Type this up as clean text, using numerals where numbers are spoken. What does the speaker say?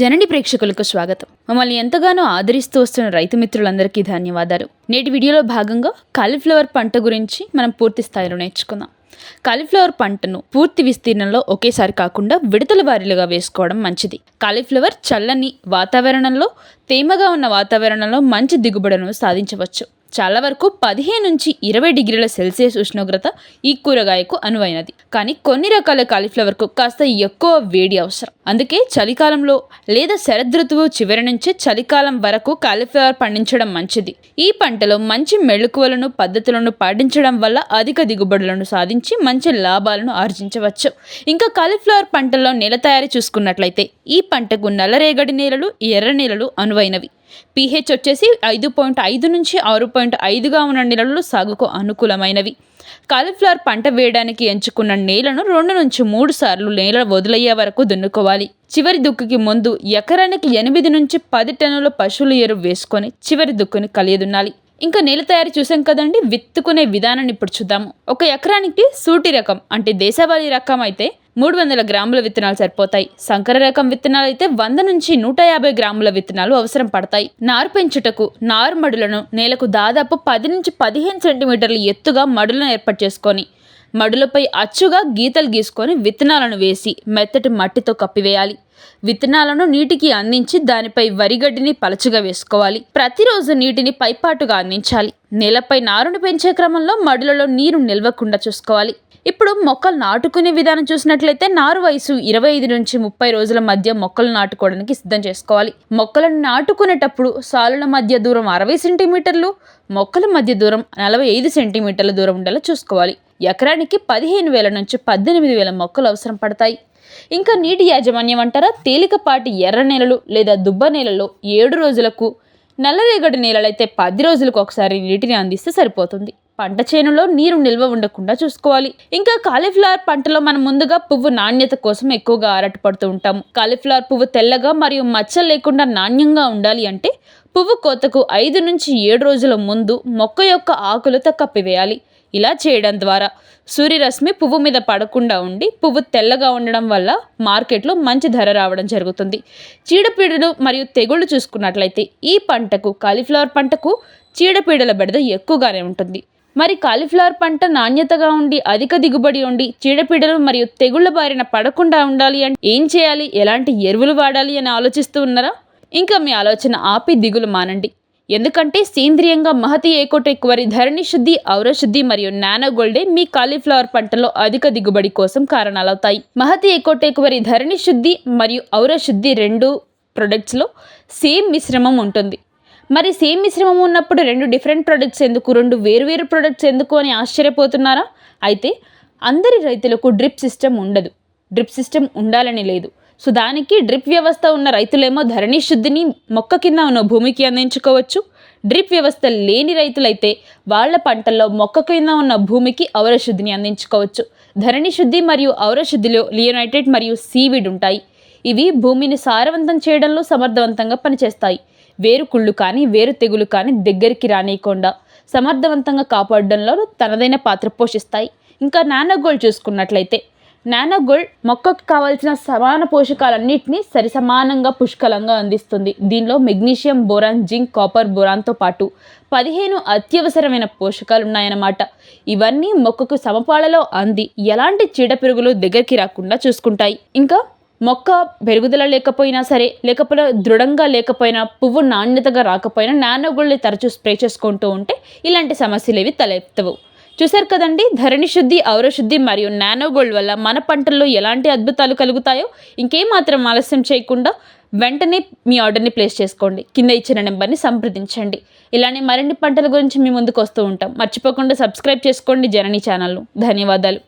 జనని ప్రేక్షకులకు స్వాగతం. మమ్మల్ని ఎంతగానో ఆదరిస్తూ వస్తున్న రైతు మిత్రులందరికీ ధన్యవాదాలు. నేటి వీడియోలో భాగంగా కాలీఫ్లవర్ పంట గురించి మనం పూర్తి స్థాయిలో నేర్చుకుందాం. కాలీఫ్లవర్ పంటను పూర్తి విస్తీర్ణంలో ఒకేసారి కాకుండా విడతల వారీలుగా వేసుకోవడం మంచిది. కాలీఫ్లవర్ చల్లని వాతావరణంలో, తేమగా ఉన్న వాతావరణంలో మంచి దిగుబడులను సాధించవచ్చు. చాలా వరకు 15 నుంచి 20 డిగ్రీల సెల్సియస్ ఉష్ణోగ్రత ఈ కూరగాయకు అనువైనది. కానీ కొన్ని రకాల కాలీఫ్లవర్కు కాస్త ఎక్కువ వేడి అవసరం. అందుకే చలికాలంలో లేదా శరదృతువు చివరి నుంచి చలికాలం వరకు కాలీఫ్లవర్ పండించడం మంచిది. ఈ పంటలో మంచి మెళుకువలను పద్ధతులను పాటించడం వల్ల అధిక దిగుబడులను సాధించి మంచి లాభాలను ఆర్జించవచ్చు. ఇంకా కాలీఫ్లవర్ పంటల్లో నేల తయారీ చూసుకున్నట్లయితే ఈ పంటకు నల్లరేగడి నేలలు, ఎర్ర నేలలు అనువైనవి. pH వచ్చేసి 5.5 నుంచి 6.5గా ఉన్న నేలలు సాగుకు అనుకూలమైనవి. కాలీఫ్లవర్ పంట వేయడానికి ఎంచుకున్న నేలను 2 నుంచి 3 సార్లు నేల వదిలయ్యే వరకు దున్నుకోవాలి. చివరి దుక్కుకి ముందు ఎకరానికి 8 నుంచి 10 టన్నుల పశువుల ఎరువు వేసుకొని చివరి దుక్కుని కలియదున్నాలి. ఇంకా నేల తయారీ చూసాం కదండి, విత్తుకునే విధానాన్ని ఇప్పుడు చూద్దాము. ఒక ఎకరానికి సూటి రకం అంటే దేశవాళీ రకం అయితే 300 గ్రాముల విత్తనాలు సరిపోతాయి. సంకర రకం విత్తనాలు అయితే 100 నుంచి 150 గ్రాముల విత్తనాలు అవసరం పడతాయి. నారు పెంచుటకు నారు మడులను నేలకు దాదాపు 10 నుంచి 15 సెంటీమీటర్ల ఎత్తుగా మడులను ఏర్పాటు చేసుకొని మడులపై అచ్చుగా గీతలు గీసుకొని విత్తనాలను వేసి మెత్తటి మట్టితో కప్పివేయాలి. విత్తనాలను నీటికి అందించి దానిపై వరిగడ్డిని పలచగా వేసుకోవాలి. ప్రతిరోజు నీటిని పైపాటుగా అందించాలి. నేలపై నారును పెంచే క్రమంలో మడులలో నీరు నిల్వకుండా చూసుకోవాలి. ఇప్పుడు మొక్కలు నాటుకునే విధానం చూసినట్లయితే నారు వయసు 25 నుంచి 30 రోజుల మధ్య మొక్కలు నాటుకోవడానికి సిద్ధం చేసుకోవాలి. మొక్కలను నాటుకునేటప్పుడు సాలుల మధ్య దూరం 60 సెంటీమీటర్లు, మొక్కల మధ్య దూరం 45 సెంటీమీటర్ల దూరం ఉండేలా చూసుకోవాలి. ఎకరానికి 15,000 నుంచి 18,000 మొక్కలు అవసరం పడతాయి. ఇంకా నీటి యాజమాన్యం అంటారా, తేలికపాటి ఎర్ర నేలలు లేదా దుబ్బ నేలలో 7 రోజులకు, నల్లరేగడి నేలలైతే 10 రోజులకు ఒకసారి నీటిని అందిస్తే సరిపోతుంది. పంట చేనులో నీరు నిల్వ ఉండకుండా చూసుకోవాలి. ఇంకా కాలీఫ్లవర్ పంటలో మనం ముందుగా పువ్వు నాణ్యత కోసం ఎక్కువగా ఆరాటపడుతూ ఉంటాము. కాలీఫ్లవర్ పువ్వు తెల్లగా మరియు మచ్చలు లేకుండా నాణ్యంగా ఉండాలి అంటే పువ్వు కోతకు 5 నుంచి 7 రోజుల ముందు మొక్క యొక్క ఆకులతో కప్పివేయాలి. ఇలా చేయడం ద్వారా సూర్యరశ్మి పువ్వు మీద పడకుండా ఉండి పువ్వు తెల్లగా ఉండడం వల్ల మార్కెట్లో మంచి ధర రావడం జరుగుతుంది. చీడపీడలు మరియు తెగుళ్లు చూసుకున్నట్లయితే ఈ పంటకు, కాలీఫ్లవర్ పంటకు చీడపీడల బెడద ఎక్కువగానే ఉంటుంది. మరి కాలీఫ్లవర్ పంట నాణ్యతగా ఉండి అధిక దిగుబడి ఉండి చీడపీడలు మరియు తెగుళ్ల బారిన పడకుండా ఉండాలి అంటే ఏం చేయాలి, ఎలాంటి ఎరువులు వాడాలి అని ఆలోచిస్తూ ఉన్నారా? ఇంకా మీ ఆలోచన ఆపి దిగులు మానండి. ఎందుకంటే సేంద్రియంగా మహతి ఏకోటెక్ వరి, ధరణి శుద్ధి, ఔరశుద్ధి మరియు నానో గోల్డే మీ కాలీఫ్లవర్ పంటలో అధిక దిగుబడి కోసం కారణాలవుతాయి. మహతి ఏకోటెక్ వరి, ధరణి శుద్ధి మరియు ఔరశుద్ధి 2 ప్రొడక్ట్స్లో సేమ్ మిశ్రమం ఉంటుంది. మరి సేమ్ మిశ్రమం ఉన్నప్పుడు 2 డిఫరెంట్ ప్రొడక్ట్స్ ఎందుకు, 2 వేరువేరు ప్రొడక్ట్స్ ఎందుకు అని ఆశ్చర్యపోతున్నారా? అయితే అందరి రైతులకు డ్రిప్ సిస్టమ్ ఉండదు. డ్రిప్ సిస్టమ్ ఉండాలని లేదు. సో దానికి డ్రిప్ వ్యవస్థ ఉన్న రైతులేమో ధరణి శుద్ధిని మొక్క కింద ఉన్న భూమికి అందించుకోవచ్చు. డ్రిప్ వ్యవస్థ లేని రైతులైతే వాళ్ళ పంటల్లో మొక్క కింద ఉన్న భూమికి ఔరశుద్ధిని అందించుకోవచ్చు. ధరణి శుద్ధి మరియు ఔరశుద్ధిలో లియోనైటేట్ మరియు సీవిడ్ ఉంటాయి. ఇవి భూమిని సారవంతం చేయడంలో సమర్థవంతంగా పనిచేస్తాయి. వేరు కుళ్ళు కానీ వేరు తెగులు కానీ దగ్గరికి రానియకుండా సమర్థవంతంగా కాపాడడంలో తనదైన పాత్ర పోషిస్తాయి. ఇంకా నానో గోల్డ్ చూసుకున్నట్లయితే నానో గోల్డ్ మొక్కకు కావాల్సిన సమాన పోషకాలన్నింటినీ సరిసమానంగా పుష్కలంగా అందిస్తుంది. దీనిలో మెగ్నీషియం, బోరాన్, జింక్, కాపర్, బోరాన్తో పాటు 15 అత్యవసరమైన పోషకాలు ఉన్నాయన్నమాట. ఇవన్నీ మొక్కకు సమపాళలో అంది ఎలాంటి చీడపిరుగులు దగ్గరికి రాకుండా చూసుకుంటాయి. ఇంకా మొక్క పెరుగుదల లేకపోయినా సరే, లేకపోతే దృఢంగా లేకపోయినా, పువ్వు నాణ్యతగా రాకపోయినా నానో గోల్డ్ని తరచూ స్ప్రే చేసుకుంటూ ఉంటే ఇలాంటి సమస్యలు ఏవి తలెత్తవు. చూశారు కదండి, ధరణి శుద్ధి, ఔరశుద్ధి మరియు నానో గోల్డ్ వల్ల మన పంటల్లో ఎలాంటి అద్భుతాలు కలుగుతాయో. ఇంకేమాత్రం ఆలస్యం చేయకుండా వెంటనే మీ ఆర్డర్ని ప్లేస్ చేసుకోండి. కింద ఇచ్చిన నెంబర్ని సంప్రదించండి. ఇలానే మరిన్ని పంటల గురించి మీ ముందుకు వస్తూ ఉంటాం. మర్చిపోకుండా సబ్స్క్రైబ్ చేసుకోండి జనని ఛానల్ను. ధన్యవాదాలు.